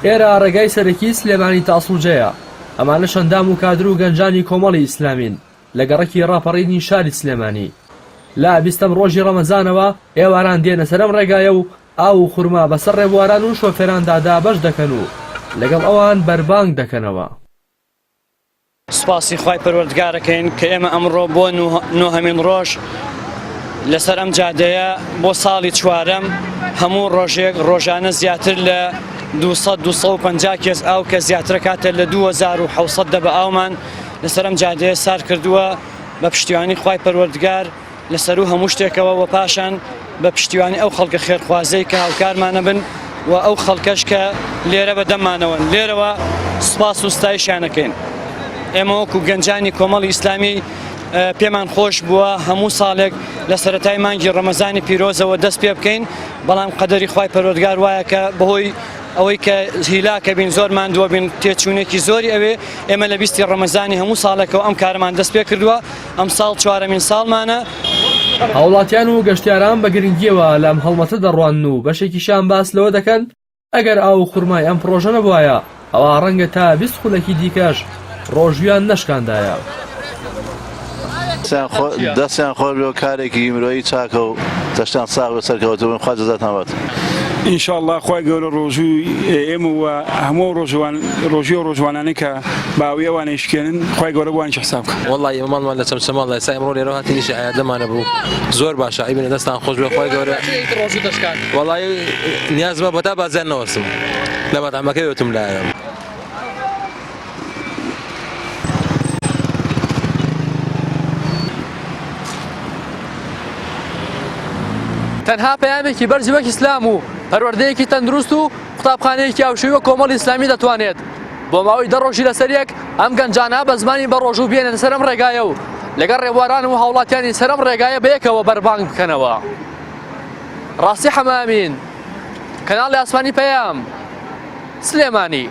ئێرە ڕێگای سەرەکی سلێمانی تاسوولجەیە. ئەمانە شەندام و کادر و گەنجانی کۆمەڵی ئیسلامین لە گەڕەکی ڕاپەڕینی شاری سلێمانی. لا 20ەم ڕۆژی ڕەمەزانەوە ئێواران دێنە سەرەم ڕێگایە و ئاو و خورما بەسەر ڕێبواران و شۆفێراندادا بەش دەکەن و لەگەڵ ئەوان بەربانگ دەکەنەوە. سوپاسی خوای پەروەردگارەکەین کە ئێمە ئەمڕۆ بۆ نۆهەمین ڕۆژ لەسەر ئەم جادەیە بۆ ساڵی چوارەم هەموو ڕۆژێک ڕۆژانە زیاتر لە 250 کەس ئاو کە زیاترە کاتە لە 2700 دەبە ئاومان لەسەر ئەم جادەیە سار کردووە بە پشتیوانی خوای پەروەردگار لەسەر و هەموو شتێکەوە و پاشان بە پشتیوانی ئەو خەڵکە خێرخوازەی کە هاوکارمانە بن و ئەو خەڵکەش کە لێرە بەدەمانەوەن لێرەوە سوپاس و ستایشیانەکەین. ئێمە وەکو گەنجانی کۆمەڵی ئیسلامی پێمان خۆش بووە هەموو ساڵێک لە سەرەتای مانگی ڕەمەزانی پیرۆزەوە دەست پێ بکەین، بەڵام قەدەری خوای پەروەردگار وایە کە بەهۆی ئەوەی کە هیلاکە بین زۆر ماندووە بین تێچوونێکی زۆری ئەوێ ئێمە لە 20 ڕەمەزانی هەموو ساڵێکەوە ئەم کارمان دەست پێ کردووە. ئەم ساڵ چوارەمین ساڵمانە. هاوڵاتیان و گەشتیاران بە گرنگیەوە لەم هەڵمەتە دەڕوان و بەشێکیشان باس لەوە دەکەن ئەگەر ئاو و خورمای ئەم پرۆژە نەبوایە ئەوە ڕەنگە تا 20 خولەکی دیکەش ڕۆژویان نەشکاندایە. دەستیان خۆر بێ کارێکی مرۆیی چاکە و تەشتان ساغ بە سەرکەوتوبن خوا جەزاتان بات. ئینشاءالله خوای گەورە ڕۆژووی ئێمە و هەموو ڕۆژی و ڕۆژوانانی کە باوی ئەوانەی شکێنن خوای گەورە بوانیش حساب بکە. وەڵڵی ئێمەمانمان لە چەمچەماڵ لە ئێمڕۆ لێرە هاتنیشی ئایادەمانە بوو زۆر باشە ئەیبینە دەستان خۆش بێ خوای گەورە. وەڵڵی نیازمە بەتا بازیان نەوەسم لە بەتامەکەی وتم لایە. تەنها پەیامێکی بەرزی وەک ئیسلام و پەروەردەیەکی تەندروست و قوتابخانەیەکی ئاوشەوی کۆمەڵی ئیسلامی دەتوانێت بۆ ماوەی 10 ڕۆژی لەسەرێک ئەم گەنجانە بە زمانی بەڕۆژوو بێنن سەرم ڕێگایە و لەگەڵ ڕێبواران و هاوڵاتیانی سەرم ڕێگایە بەیەکەوە بەربانگ بکەنەوە. ڕاستی حەمامین، کەناڵی ئاسمانی پەیام، سلێمانی.